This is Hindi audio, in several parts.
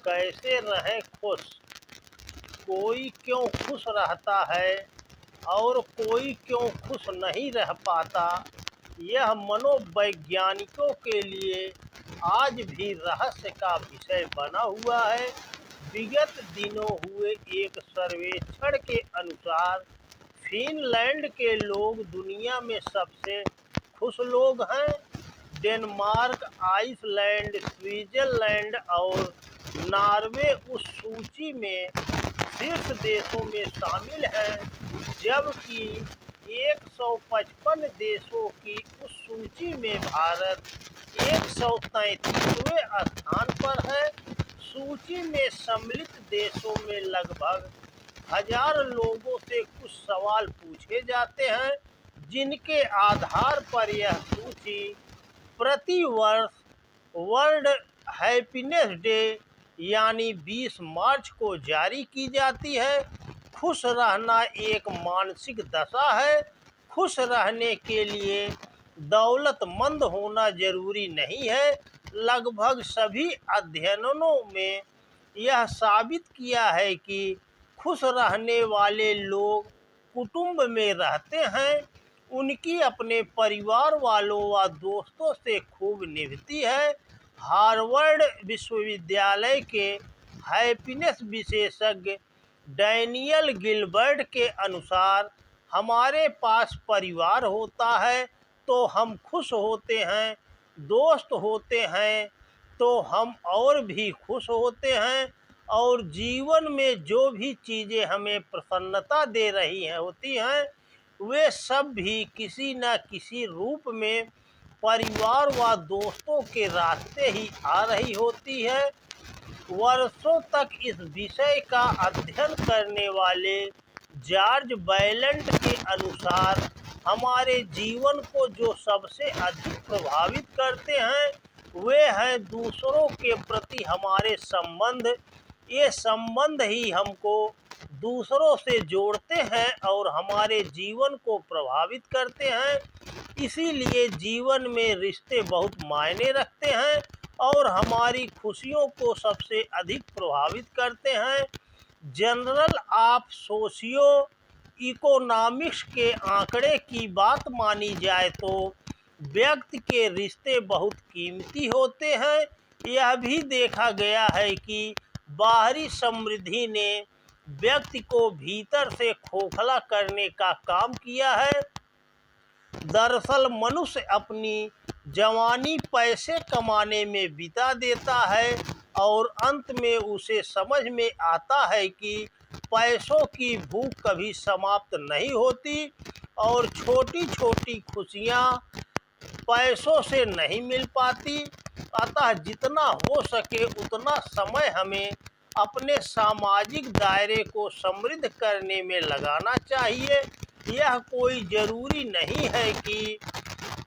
कैसे रहें खुश। कोई क्यों खुश रहता है और कोई क्यों खुश नहीं रह पाता, यह मनोवैज्ञानिकों के लिए आज भी रहस्य का विषय बना हुआ है। विगत दिनों हुए एक सर्वेक्षण के अनुसार फिनलैंड के लोग दुनिया में सबसे खुश लोग हैं। डेनमार्क, आइसलैंड, स्विट्जरलैंड और नॉर्वे उस सूची में शीर्ष देशों में शामिल हैं, जबकि 155 देशों की उस सूची में भारत 133वें स्थान पर है। सूची में सम्मिलित देशों में लगभग 1000 लोगों से कुछ सवाल पूछे जाते हैं, जिनके आधार पर यह सूची प्रति वर्ष वर्ल्ड हैप्पीनेस डे यानी 20 मार्च को जारी की जाती है। खुश रहना एक मानसिक दशा है। खुश रहने के लिए दौलतमंद होना जरूरी नहीं है। लगभग सभी अध्ययनों में यह साबित किया है कि खुश रहने वाले लोग कुटुंब में रहते हैं, उनकी अपने परिवार वालों व दोस्तों से खूब निभती है। हार्वर्ड विश्वविद्यालय के हैप्पीनेस विशेषज्ञ डैनियल गिलबर्ट के अनुसार, हमारे पास परिवार होता है तो हम खुश होते हैं, दोस्त होते हैं तो हम और भी खुश होते हैं, और जीवन में जो भी चीज़ें हमें प्रसन्नता दे रही हैं होती हैं, वे सब भी किसी न किसी रूप में परिवार व दोस्तों के रास्ते ही आ रही होती है। वर्षों तक इस विषय का अध्ययन करने वाले जॉर्ज बैलेंट के अनुसार, हमारे जीवन को जो सबसे अधिक प्रभावित करते हैं वे हैं दूसरों के प्रति हमारे संबंध। ये संबंध ही हमको दूसरों से जोड़ते हैं और हमारे जीवन को प्रभावित करते हैं। इसीलिए जीवन में रिश्ते बहुत मायने रखते हैं और हमारी खुशियों को सबसे अधिक प्रभावित करते हैं। जनरल ऑफ सोशियो इकोनॉमिक्स के आंकड़े की बात मानी जाए तो व्यक्ति के रिश्ते बहुत कीमती होते हैं। यह भी देखा गया है कि बाहरी समृद्धि ने व्यक्ति को भीतर से खोखला करने का काम किया है। दरअसल मनुष्य अपनी जवानी पैसे कमाने में बिता देता है और अंत में उसे समझ में आता है कि पैसों की भूख कभी समाप्त नहीं होती और छोटी छोटी खुशियाँ पैसों से नहीं मिल पाती। अतः जितना हो सके उतना समय हमें अपने सामाजिक दायरे को समृद्ध करने में लगाना चाहिए। यह कोई जरूरी नहीं है कि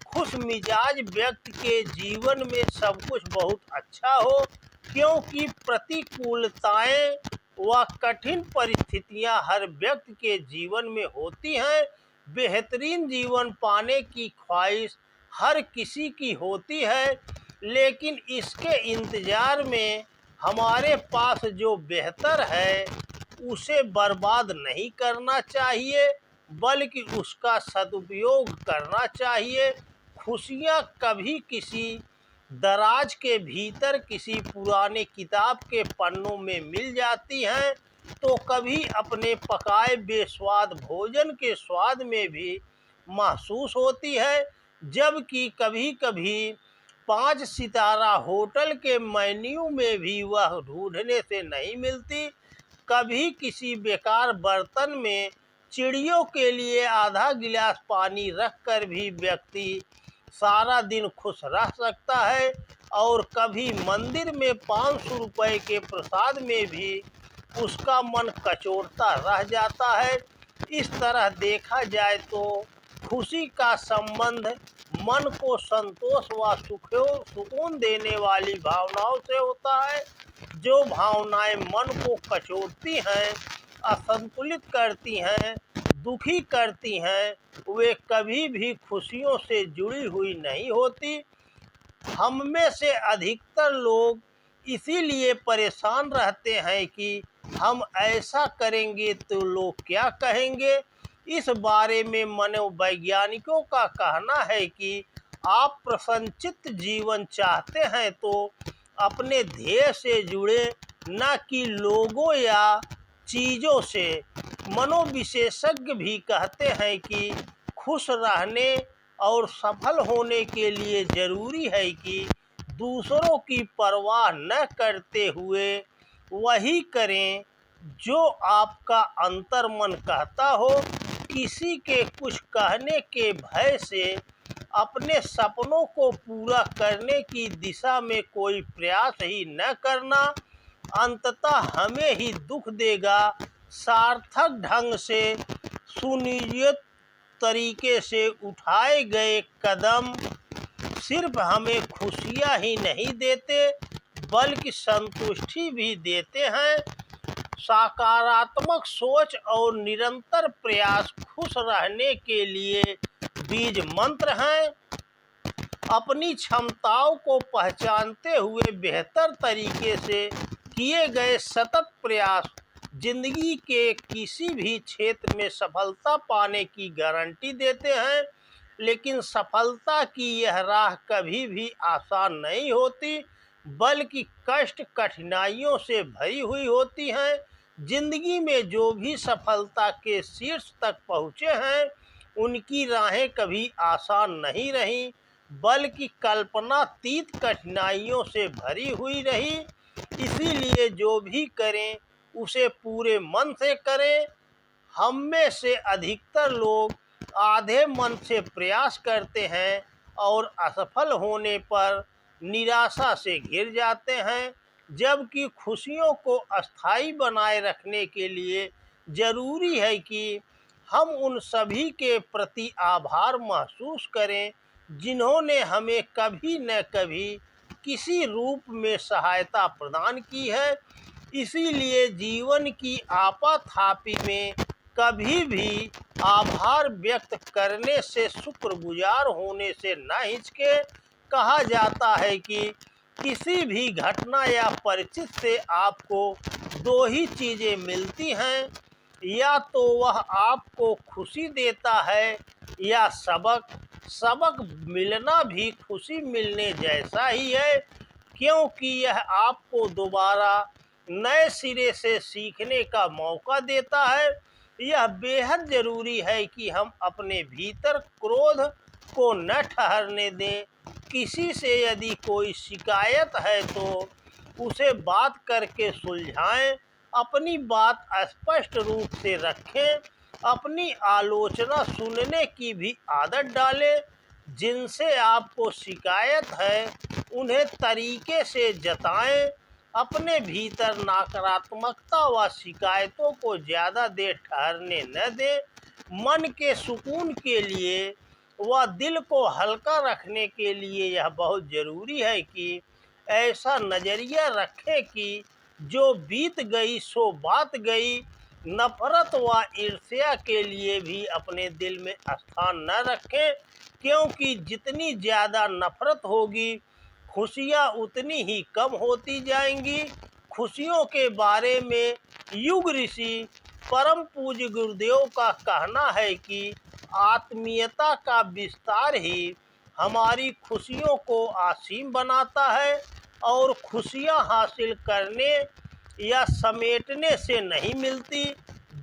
खुश मिजाज व्यक्ति के जीवन में सब कुछ बहुत अच्छा हो, क्योंकि प्रतिकूलताएं व कठिन परिस्थितियां हर व्यक्ति के जीवन में होती हैं। बेहतरीन जीवन पाने की ख्वाहिश हर किसी की होती है, लेकिन इसके इंतजार में हमारे पास जो बेहतर है उसे बर्बाद नहीं करना चाहिए, बल्कि उसका सदुपयोग करना चाहिए। खुशियाँ कभी किसी दराज के भीतर किसी पुराने किताब के पन्नों में मिल जाती हैं, तो कभी अपने पकाए बेस्वाद भोजन के स्वाद में भी महसूस होती है, जबकि कभी कभी 5 सितारा होटल के मेन्यू में भी वह ढूंढने से नहीं मिलती। कभी किसी बेकार बर्तन में चिड़ियों के लिए आधा गिलास पानी रखकर भी व्यक्ति सारा दिन खुश रह सकता है, और कभी मंदिर में 500 रुपए के प्रसाद में भी उसका मन कचोटता रह जाता है। इस तरह देखा जाए तो खुशी का संबंध मन को संतोष व सुकून देने वाली भावनाओं से होता है। जो भावनाएं मन को कचोटती हैं, असंतुलित करती हैं, दुखी करती हैं, वे कभी भी खुशियों से जुड़ी हुई नहीं होती। हम में से अधिकतर लोग इसीलिए परेशान रहते हैं कि हम ऐसा करेंगे तो लोग क्या कहेंगे। इस बारे में मनोवैज्ञानिकों का कहना है कि आप प्रसन्नचित्त जीवन चाहते हैं तो अपने ध्येय से जुड़े, न कि लोगों या चीज़ों से। मनोविशेषज्ञ भी कहते हैं कि खुश रहने और सफल होने के लिए ज़रूरी है कि दूसरों की परवाह न करते हुए वही करें जो आपका अंतर्मन कहता हो। किसी के कुछ कहने के भय से अपने सपनों को पूरा करने की दिशा में कोई प्रयास ही न करना अंततः हमें ही दुख देगा। सार्थक ढंग से सुनियोजित तरीके से उठाए गए कदम सिर्फ हमें खुशियाँ ही नहीं देते बल्कि संतुष्टि भी देते हैं। सकारात्मक सोच और निरंतर प्रयास खुश रहने के लिए बीज मंत्र हैं। अपनी क्षमताओं को पहचानते हुए बेहतर तरीके से किए गए सतत प्रयास जिंदगी के किसी भी क्षेत्र में सफलता पाने की गारंटी देते हैं। लेकिन सफलता की यह राह कभी भी आसान नहीं होती बल्कि कष्ट कठिनाइयों से भरी हुई होती है। जिंदगी में जो भी सफलता के शीर्ष तक पहुँचे हैं उनकी राहें कभी आसान नहीं रहीं बल्कि कल्पनातीत कठिनाइयों से भरी हुई रही। इसीलिए जो भी करें उसे पूरे मन से करें। हम में से अधिकतर लोग आधे मन से प्रयास करते हैं और असफल होने पर निराशा से घिर जाते हैं, जबकि खुशियों को अस्थायी बनाए रखने के लिए ज़रूरी है कि हम उन सभी के प्रति आभार महसूस करें जिन्होंने हमें कभी न कभी किसी रूप में सहायता प्रदान की है। इसीलिए जीवन की आपाधापी में कभी भी आभार व्यक्त करने से, शुक्रगुजार होने से न हिचके। कहा जाता है कि किसी भी घटना या परिचित से आपको दो ही चीज़ें मिलती हैं, या तो वह आपको खुशी देता है या सबक। सबक मिलना भी खुशी मिलने जैसा ही है, क्योंकि यह आपको दोबारा नए सिरे से सीखने का मौका देता है। यह बेहद ज़रूरी है कि हम अपने भीतर क्रोध को न ठहरने दें। किसी से यदि कोई शिकायत है तो उसे बात करके सुलझाएं। अपनी बात स्पष्ट रूप से रखें। अपनी आलोचना सुनने की भी आदत डालें। जिनसे आपको शिकायत है उन्हें तरीके से जताएं। अपने भीतर नकारात्मकता व शिकायतों को ज़्यादा देर ठहरने न दें। मन के सुकून के लिए व दिल को हल्का रखने के लिए यह बहुत ज़रूरी है कि ऐसा नज़रिया रखें कि जो बीत गई सो बात गई। नफरत व ईर्ष्या के लिए भी अपने दिल में स्थान न रखें, क्योंकि जितनी ज़्यादा नफरत होगी खुशियाँ उतनी ही कम होती जाएंगी। खुशियों के बारे में युग ऋषि परम पूज्य गुरुदेव का कहना है कि आत्मीयता का विस्तार ही हमारी खुशियों को असीम बनाता है और खुशियाँ हासिल करने या समेटने से नहीं मिलती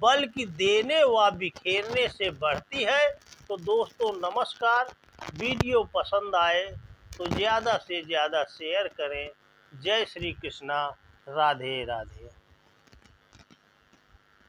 बल्कि देने व बिखेरने से बढ़ती है। तो दोस्तों नमस्कार। वीडियो पसंद आए तो ज़्यादा से ज़्यादा शेयर करें। जय श्री कृष्णा। राधे राधे।